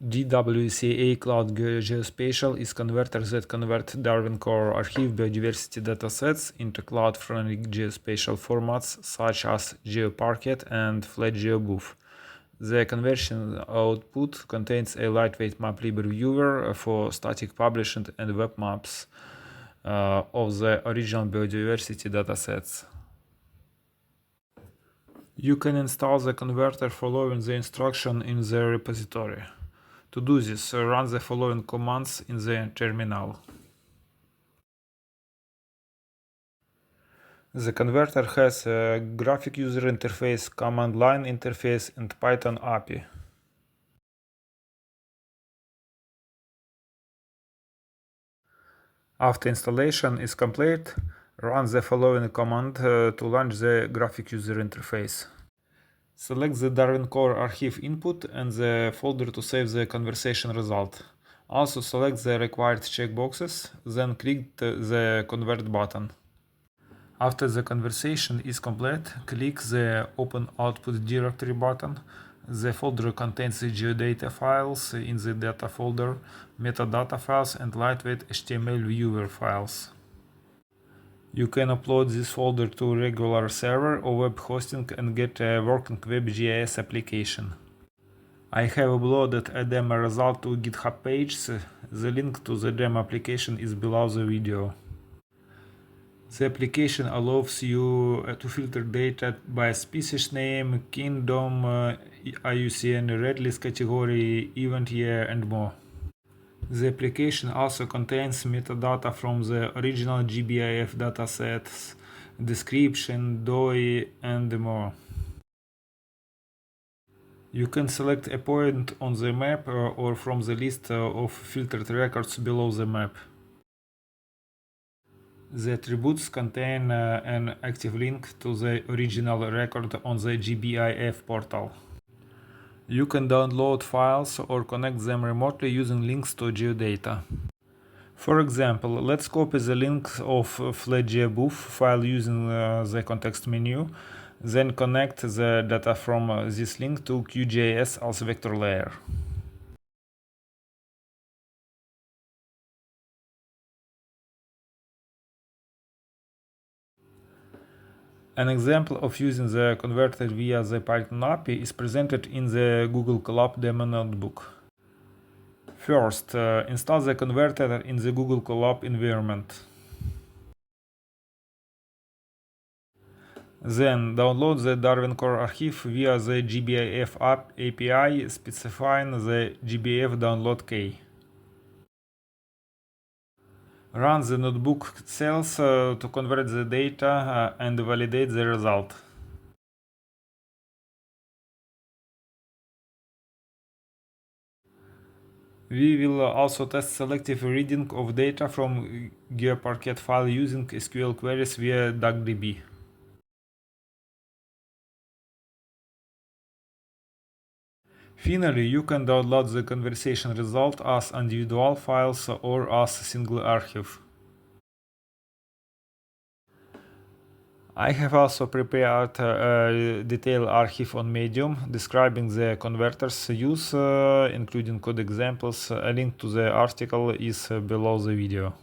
dwca-cloud-geospatial is converter that convert Darwin Core Archive biodiversity datasets into cloud-friendly geospatial formats such as GeoParquet and FlatGeobuf. The conversion output contains a lightweight map library viewer for static published and web maps of the original biodiversity datasets. You can install the converter following the instruction in the repository. To do this, run the following commands in the terminal. The converter has a graphic user interface, command line interface, and Python API. After installation is complete, run the following command to launch the graphic user interface. Select the Darwin Core Archive input and the folder to save the conversation result. Also select the required checkboxes, then click the Convert button. After the conversation is complete, click the Open Output Directory button. The folder contains the geodata files in the data folder, metadata files, and lightweight HTML viewer files. You can upload this folder to a regular server or web hosting and get a working WebGIS application. I have uploaded a demo result to GitHub Pages. The link to the demo application is below the video. The application allows you to filter data by species name, kingdom, IUCN red list category, event year, and more. The application also contains metadata from the original GBIF datasets, description, DOI, and more. You can select a point on the map or from the list of filtered records below the map. The attributes contain an active link to the original record on the GBIF portal. You can download files or connect them remotely using links to geodata. For example, let's copy the link of FlatGeobuf file using the context menu, then connect the data from this link to QGIS as vector layer. An example of using the converter via the Python API is presented in the Google Colab demo notebook. First, install the converter in the Google Colab environment. Then, download the Darwin Core Archive via the GBIF API, specifying the GBIF download key. Run the notebook cells to convert the data and validate the result. We will also test selective reading of data from GeoParquet file using SQL queries via DuckDB. Finally, you can download the conversation result as individual files or as a single archive. I have also prepared a detailed archive on Medium describing the converter's use, including code examples. A link to the article is below the video.